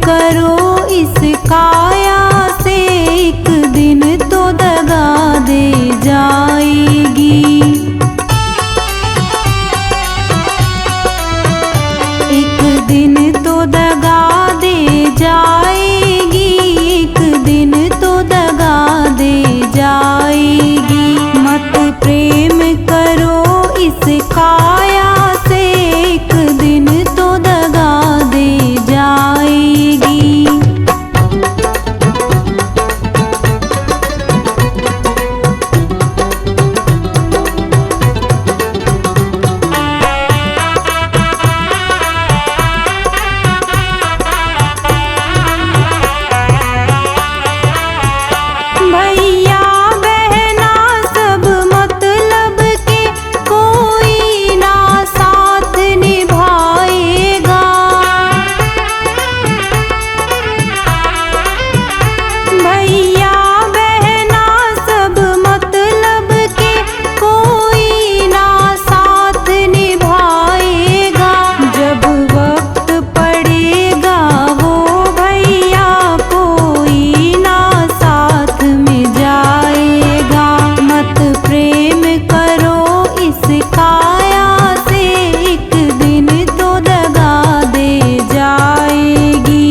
करो इस काया से, एक दिन तो दगा दे जाएगी। एक दिन तो दगा दे जाएगी, एक दिन तो दगा दे जाएगी। मत प्रेम करो इस काया से, एक दिन तो दगा दे जाएगी। भैया बहना सब मतलब के, कोई ना साथ निभाएगा। भैया बहना सब मतलब के, कोई ना साथ निभाएगा। जब वक्त पड़ेगा वो भैया कोई ना साथ में जाएगा। मत प्रेम करो इस काया से, एक दिन तो दगा दे जाएगी।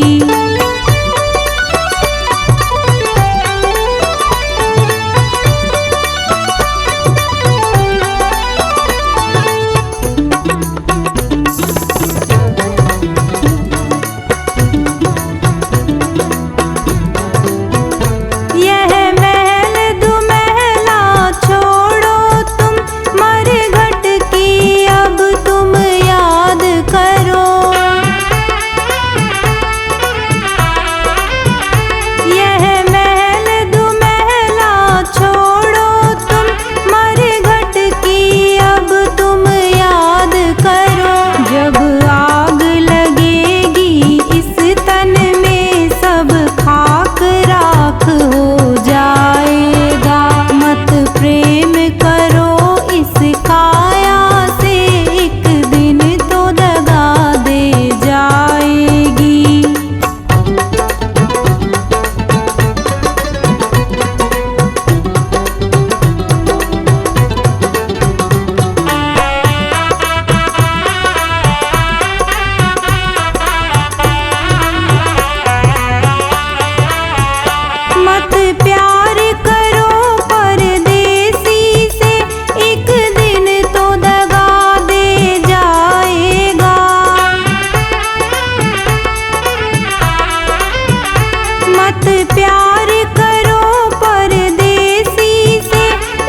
यह महल दुमहला छोड़ो तुम, मरघट की अब तुम याद करो। यह महल दुमहला छोड़ो तुम, मरघट की अब तुम याद करो। जब आग लगेगी इस तन में, सब खाक राख हो जाएगा। मत प्रेम करो इस काया से, एक दिन तो दगा दे जाएगी। मत प्यार करो परदेसी से, एक दिन तो दगा दे जाएगा। मत प्यार करो परदेसी से,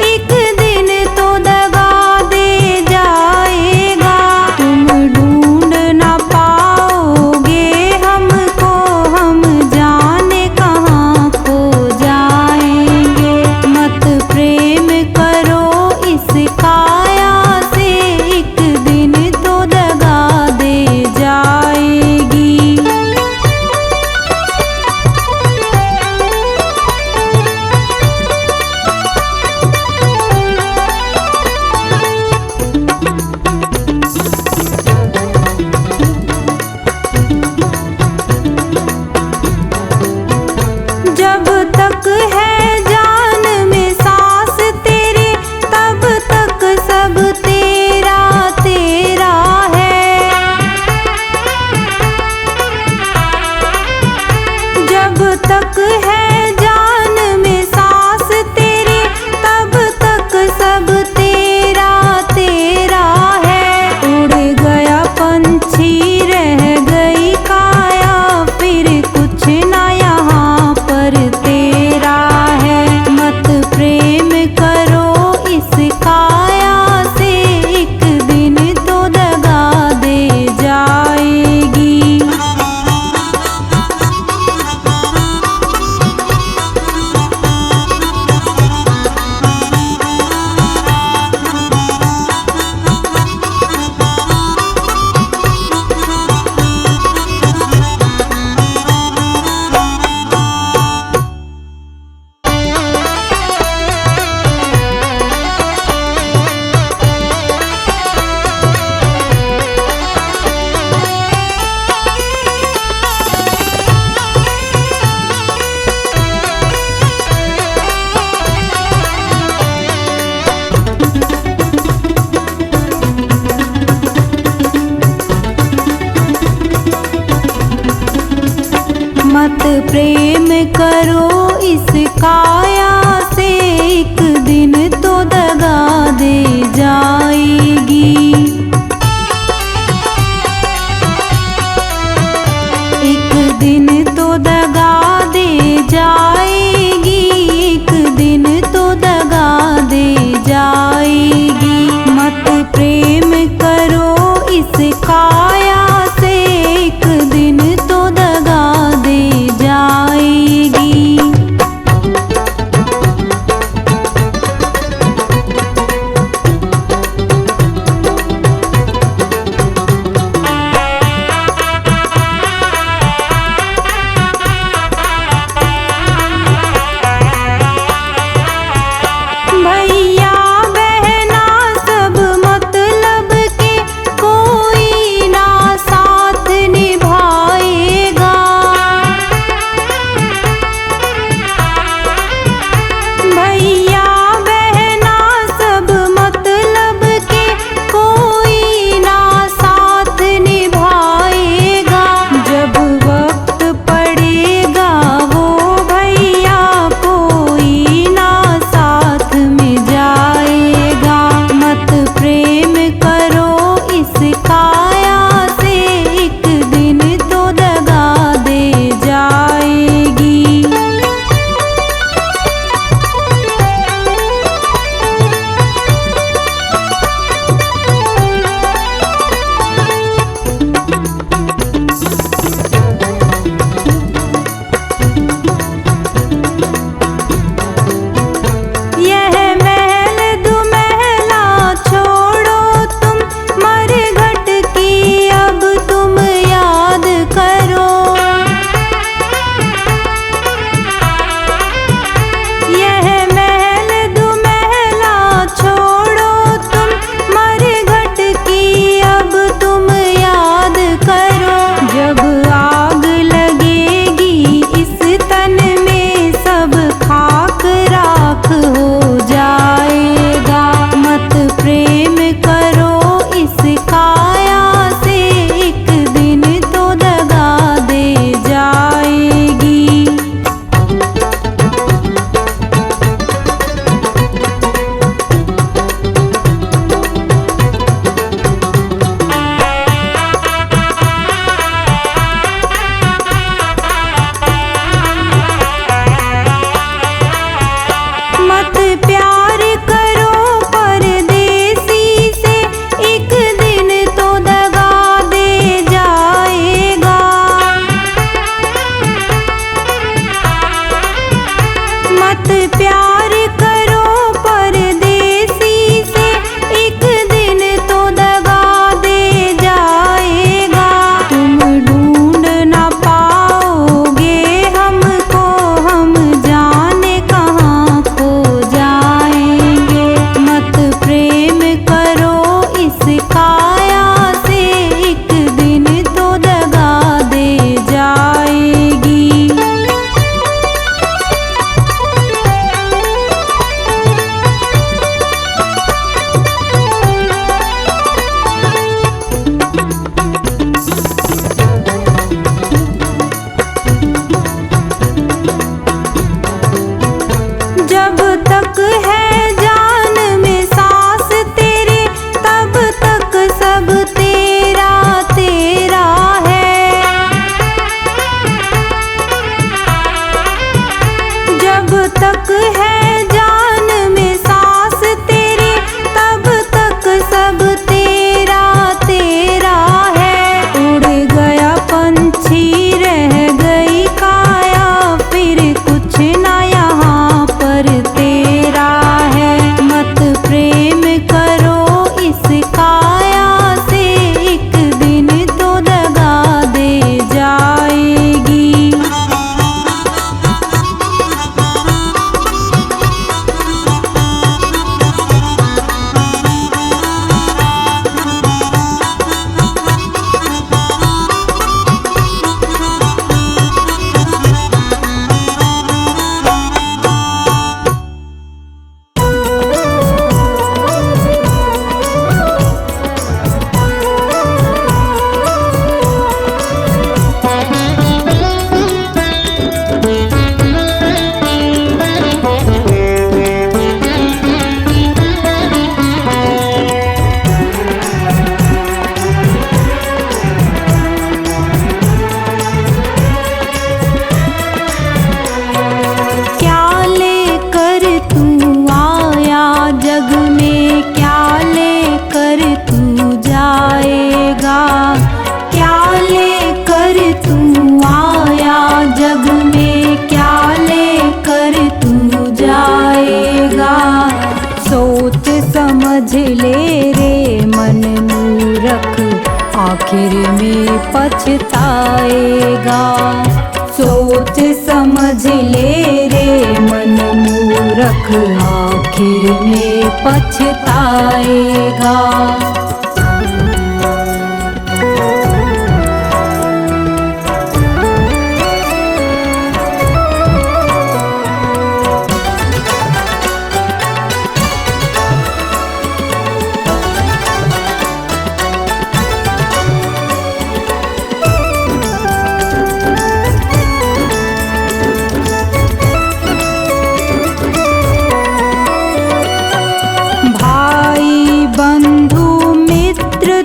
एक दिन तो दगा दे जाएगा। तुम ढूंढ ना पाओगे हमको, हम जाने कहाँ खो जाएंगे। मत प्रेम करो इस काया से, एक दिन तो दगा दे जाएगी। जब तक है जान में सांस तेरे, तब तक सब तेरा तेरा है। जब तक है जान में सांस तेरे, तब तक सब तेरा तेरा है। उड़ गया पंछी रह गई काया, फिर कुछ ना यहाँ पर तेरा है। मत प्रेम करो इस काया से, एक दिन तो दगा दे जाएगी। प्रेम करो इस काया से, एक दिन तो दगा दे जाएगी। एक दिन तो दगा दे जाएगी, एक दिन तो दगा दे जाएगी। मत प्रेम करो इस काया से, एक दिन तो दगा दे जाएगी। समझ ले रे मन मूरख, आखिर में पछताएगा।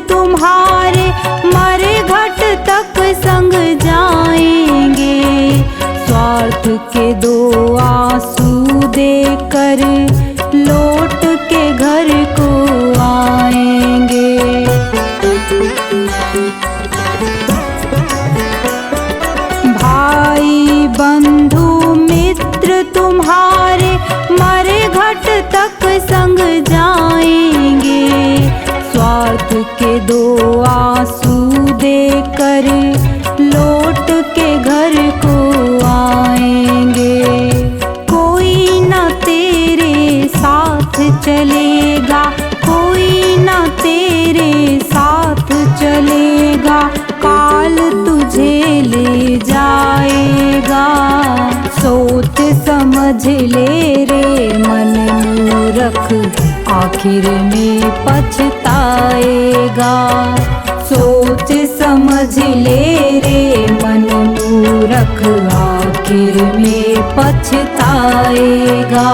तुम्हारे मरे घट तक संग जाएंगे, स्वार्थ के दो आंसू देकर लौट के घर को आएंगे। भाई बंधु मित्र तुम्हारे मरे घट तक संग जाएंगे, स्वार्थ के दो आंसू देकर लौट के घर को आएंगे। कोई न तेरे साथ चलेगा, कोई न तेरे साथ चलेगा, काल तुझे ले जाएगा। सोच समझ ले रे मन मूरख, आखिर में पछताएगा। सोच समझ ले रे मन मूरख, आखिर में पछताएगा।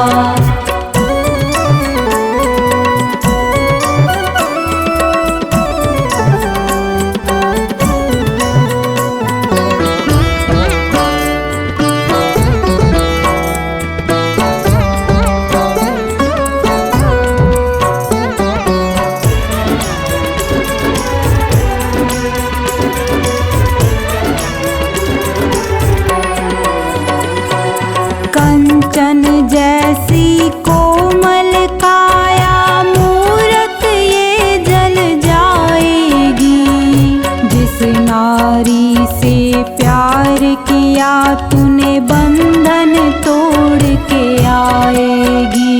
कंचन जैसी कोमल काया मूरत ये जल जाएगी, जिस नारी से प्यार किया तूने बंधन तोड़ के आएगी।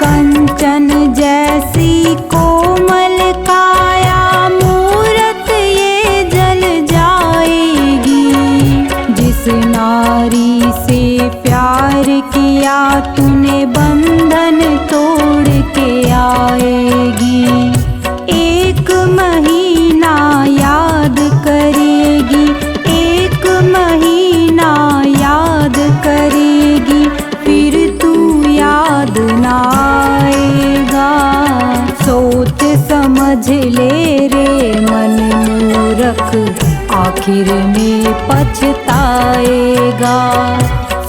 कंचन जैसी कोमल काया मूरत ये जल जाएगी, जिस नारी से प्यार किया तूने बंधन तोड़ के आएगी। एक महीना याद करेगी, एक महीना याद करेगी, फिर तू याद ना आएगा। सोच समझ ले रे मन मूरख, आखिर में पछताएगा।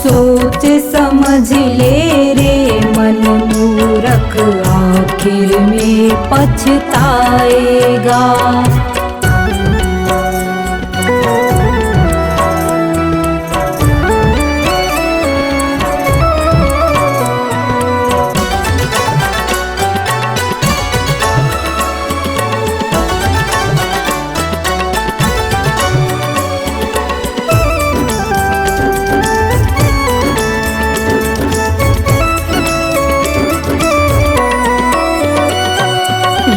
सोच समझ ले रे मन मूरख, आखिर में पछताएगा।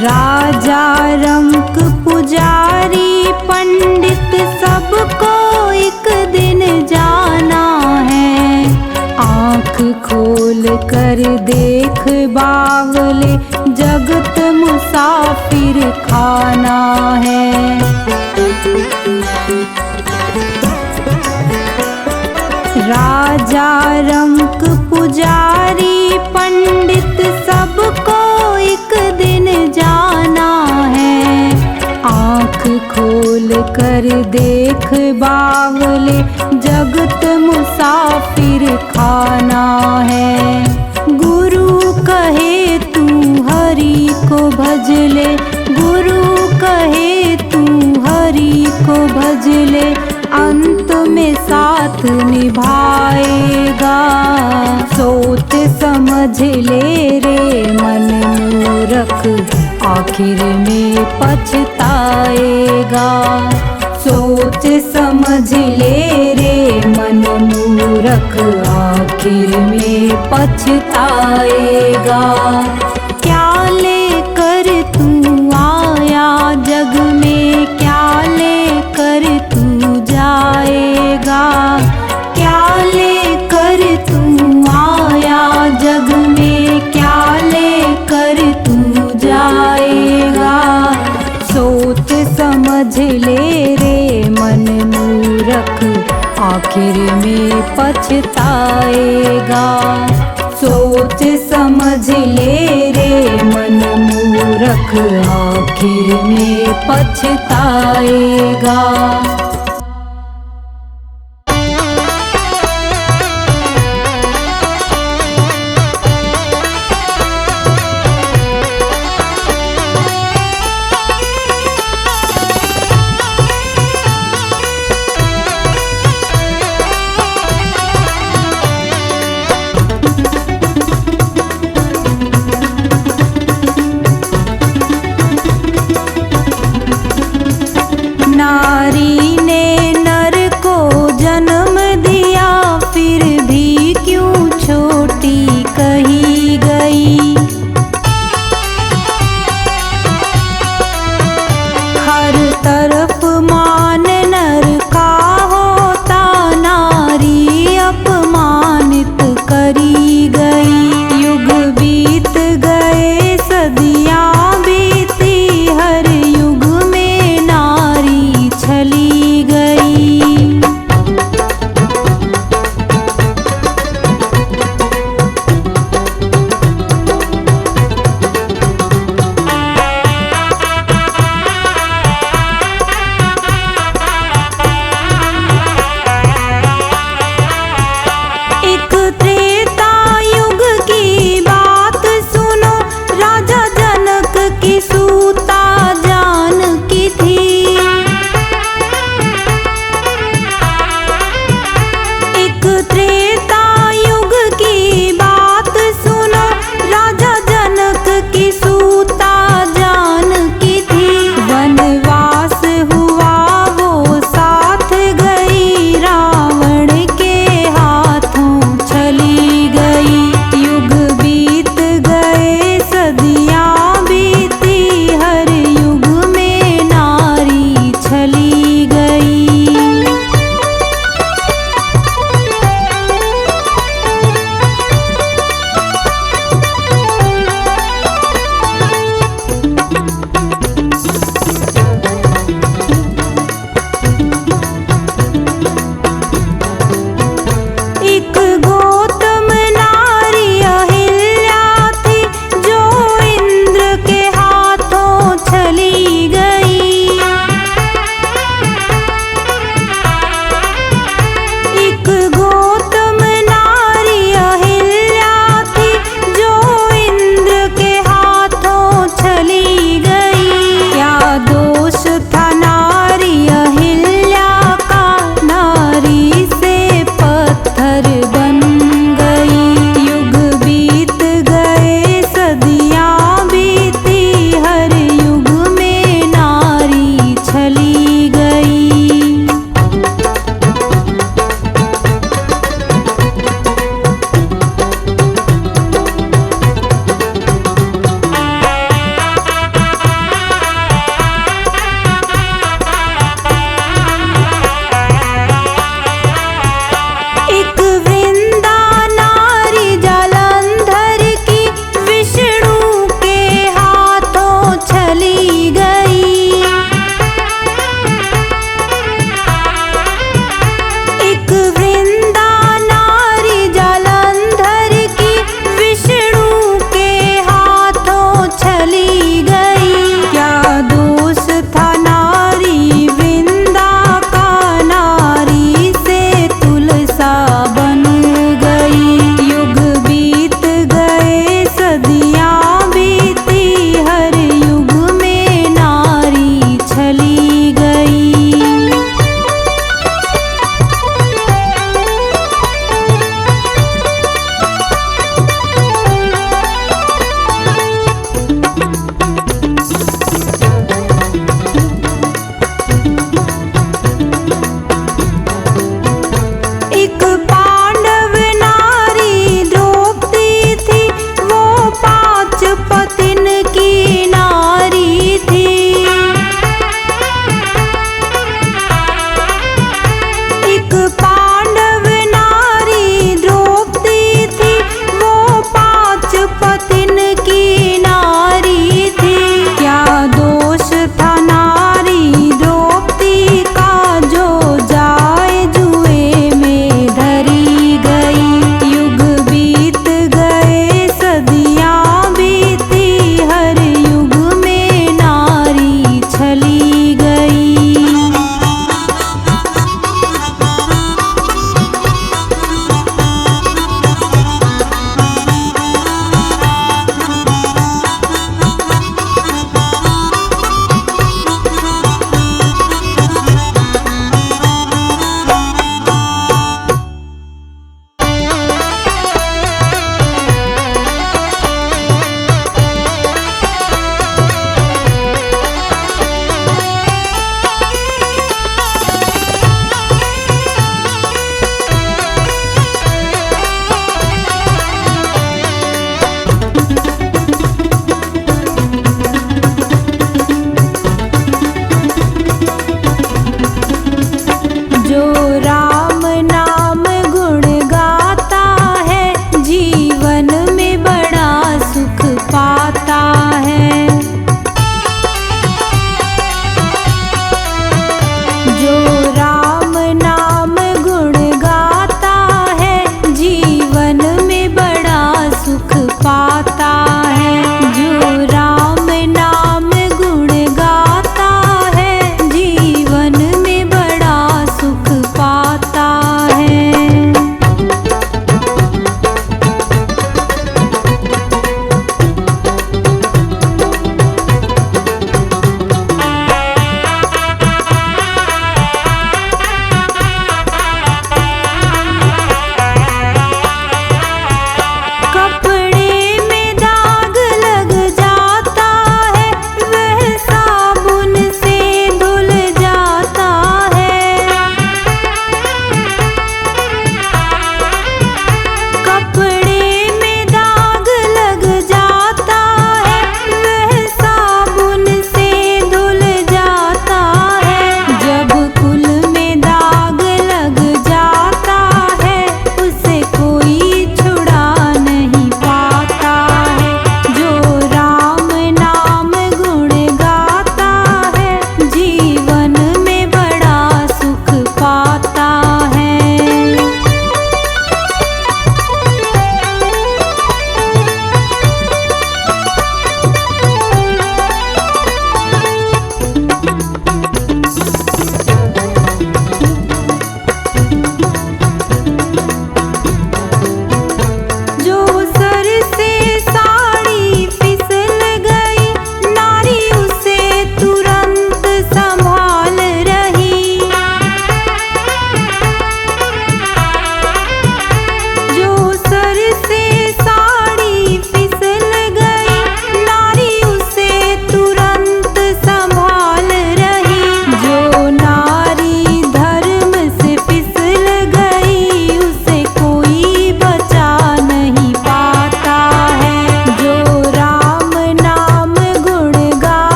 राजा रंक पुजारी पंडित सबको एक दिन जाना है। आँख खोल कर देख बावले, जगत मुसाफिर खाना है। राजा रंक पुजारी पंडित सबको एक दिन जाना है। आँख खोल कर देख बावले, जगत मुसाफिर खाना है। गुरु कहे तू हरि को भज ले, गुरु कहे तू हरि को भज ले, अंत में साथ निभाएगा। सोच समझ ले रे मन मूरख, आखिर में पछताएगा। सोच समझ ले रे मन मूरख, आखिर में पछताएगा। क्या लेकर तू आया जग में, क्या लेकर तू जाएगा। क्या लेकर तू आया जग में, क्या लेकर तू जाएगा। सोच समझ ले रे मन मूरख, आखिर में पछताएगा। सोच समझ ले रे मन मूरख, आखिर में पछताएगा।